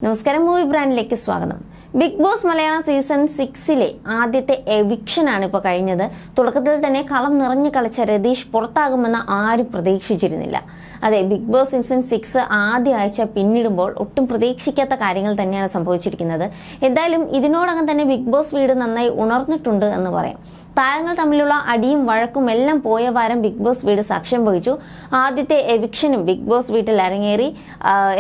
നമസ്കാരം, മൂവി ബ്രാൻഡിലേക്ക് സ്വാഗതം. Big boss Malayalam season 6 ആദ്യത്തെ എവിക്ഷനാണ് ഇപ്പോൾ കഴിഞ്ഞത്. തുടക്കത്തിൽ തന്നെ കളം നിറഞ്ഞു കളിച്ച രതീഷ് പുറത്താകുമെന്ന് ആരും പ്രതീക്ഷിച്ചിരുന്നില്ല. അതെ, ബിഗ് ബോസ് സീസൺ 6 ആദ്യ ആഴ്ച പിന്നിടുമ്പോൾ ഒട്ടും പ്രതീക്ഷിക്കാത്ത കാര്യങ്ങൾ തന്നെയാണ് സംഭവിച്ചിരിക്കുന്നത്. എന്തായാലും ഇതിനോടകം തന്നെ ബിഗ് ബോസ് വീട് നന്നായി ഉണർന്നിട്ടുണ്ട് എന്ന് പറയാം. താരങ്ങൾ തമ്മിലുള്ള അടിയും വഴക്കും എല്ലാം പോയ വാരം ബിഗ് ബോസ് വീട് സാക്ഷ്യം വഹിച്ചു. ആദ്യത്തെ എവിക്ഷനും ബിഗ് ബോസ് വീട്ടിൽ അരങ്ങേറി.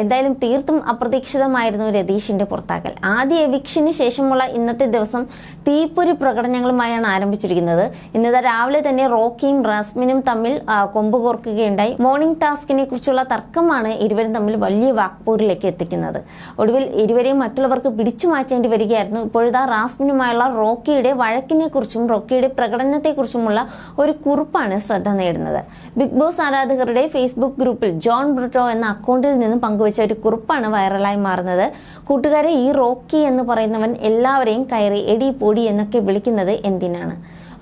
എന്തായാലും തീർത്തും അപ്രതീക്ഷിതമായിരുന്നു രതീഷിന്റെ പുറത്താക്കൽ. ആദ്യ എവിക്ഷന് ശേഷമുള്ള ഇന്നത്തെ ദിവസം തീപ്പൊരി പ്രകടനങ്ങളുമായാണ് ആരംഭിച്ചിരിക്കുന്നത്. ഇന്നത്തെ രാവിലെ തന്നെ റോക്കിയും റാസ്മിനും തമ്മിൽ കൊമ്പ് കോർക്കുകയുണ്ടായി. മോർണിംഗ് ടാസ്കിനെ കുറിച്ചുള്ള തർക്കമാണ് ഇരുവരും തമ്മിൽ വലിയ വാക്പോരിലേക്ക് എത്തിക്കുന്നത്. ഒടുവിൽ ഇരുവരെയും മറ്റുള്ളവർക്ക് പിടിച്ചു മാറ്റേണ്ടി വരികയായിരുന്നു. ഇപ്പോഴത്തെ റാസ്മിനുമായുള്ള റോക്കിയുടെ വഴക്കിനെ കുറിച്ചും റോക്കിയുടെ പ്രകടനത്തെക്കുറിച്ചുമുള്ള ഒരു കുറിപ്പാണ് ശ്രദ്ധ നേടുന്നത്. ബിഗ് ബോസ് ആരാധകരുടെ ഫേസ്ബുക്ക് ഗ്രൂപ്പിൽ ജോൺ ബ്രിട്ടോ എന്ന അക്കൗണ്ടിൽ നിന്ന് പങ്കുവച്ച ഒരു കുറിപ്പാണ് വൈറലായി മാറുന്നത്. കൂട്ടുകാരെ, ഈ റോക്കി എന്ന് പറയുന്നവൻ എല്ലാവരെയും കയറി എടി പൊടി എന്നൊക്കെ വിളിക്കുന്നത് എന്തിനാണ്?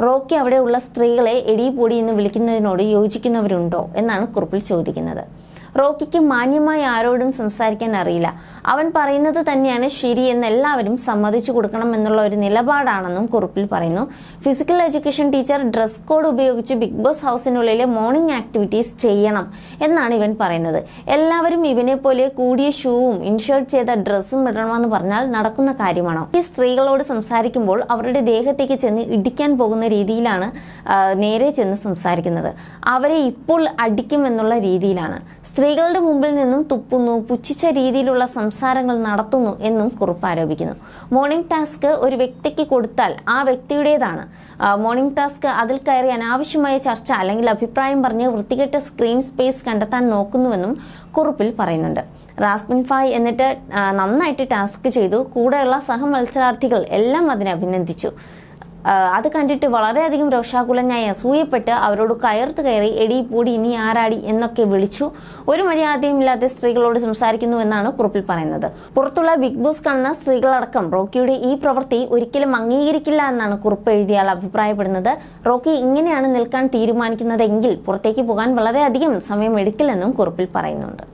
റോക്കി അവിടെയുള്ള സ്ത്രീകളെ എടി പൊടി എന്ന് വിളിക്കുന്നതിനോട് യോജിക്കുന്നവരുണ്ടോ എന്നാണ് കുറിപ്പിൽ ചോദിക്കുന്നത്. റോക്കിക്ക് മാന്യമായി ആരോടും സംസാരിക്കാൻ അറിയില്ല. അവൻ പറയുന്നത് തന്നെയാണ് ശരി എന്ന് എല്ലാവരും സമ്മതിച്ചു കൊടുക്കണം എന്നുള്ള ഒരു നിലപാടാണെന്നും കുറിപ്പിൽ പറയുന്നു. Physical education teacher dress code ഉപയോഗിച്ച് ബിഗ് ബോസ് ഹൗസിനുള്ളിലെ മോർണിംഗ് ആക്ടിവിറ്റീസ് ചെയ്യണം എന്നാണ് ഇവൻ പറയുന്നത്. എല്ലാവരും ഇവനെ പോലെ കൂടിയ ഷൂവും ഇൻഷേർട്ട് ചെയ്ത ഡ്രസ്സും ഇടണമെന്ന് പറഞ്ഞാൽ നടക്കുന്ന കാര്യമാണോ? ഈ സ്ത്രീകളോട് സംസാരിക്കുമ്പോൾ അവരുടെ ദേഹത്തേക്ക് ചെന്ന് ഇടിക്കാൻ പോകുന്ന രീതിയിലാണ് നേരെ ചെന്ന് സംസാരിക്കുന്നത്. അവരെ ഇപ്പോൾ അടിക്കുമെന്നുള്ള രീതിയിലാണ്. സ്ത്രീകളുടെ മുമ്പിൽ നിന്നും തുപ്പുന്നു, പുച്ഛിച്ച രീതിയിലുള്ള സംസാരങ്ങൾ നടത്തുന്നു എന്നും കുറിപ്പ് ആരോപിക്കുന്നു. മോർണിംഗ് ടാസ്ക് ഒരു വ്യക്തിക്ക് കൊടുത്താൽ ആ വ്യക്തിയുടേതാണ്. മോർണിംഗ് ടാസ്ക് അതിൽ കയറി അനാവശ്യമായ ചർച്ച അല്ലെങ്കിൽ അഭിപ്രായം പറഞ്ഞ് വൃത്തികെട്ട സ്ക്രീൻ സ്പേസ് കണ്ടെത്താൻ നോക്കുന്നുവെന്നും കുറിപ്പിൽ പറയുന്നുണ്ട്. റാസ്മിൻ ഫായ് എന്നിട്ട് നന്നായിട്ട് ടാസ്ക് ചെയ്തു. കൂടെയുള്ള സഹമത്സരാർത്ഥികൾ എല്ലാം അതിനെ അഭിനന്ദിച്ചു. അത് കണ്ടിട്ട് വളരെയധികം രോഷാകുലനായി അസൂയപ്പെട്ട് അവരോട് കയറി എടി പൂടി ഇനി ആരാടി എന്നൊക്കെ വിളിച്ചു. ഒരു മര്യാദയും ഇല്ലാതെ സ്ത്രീകളോട് സംസാരിക്കുന്നുവെന്നാണ് കുറിപ്പിൽ പറയുന്നത്. പുറത്തുള്ള ബിഗ് ബോസ് കാണുന്ന സ്ത്രീകളടക്കം റോക്കിയുടെ ഈ പ്രവൃത്തി ഒരിക്കലും അംഗീകരിക്കില്ല എന്നാണ് കുറിപ്പ് എഴുതിയാൽ അഭിപ്രായപ്പെടുന്നത്. റോക്കി ഇങ്ങനെയാണ് നിൽക്കാൻ തീരുമാനിക്കുന്നതെങ്കിൽ പുറത്തേക്ക് പോകാൻ വളരെയധികം സമയം എടുക്കില്ലെന്നും കുറിപ്പിൽ പറയുന്നുണ്ട്.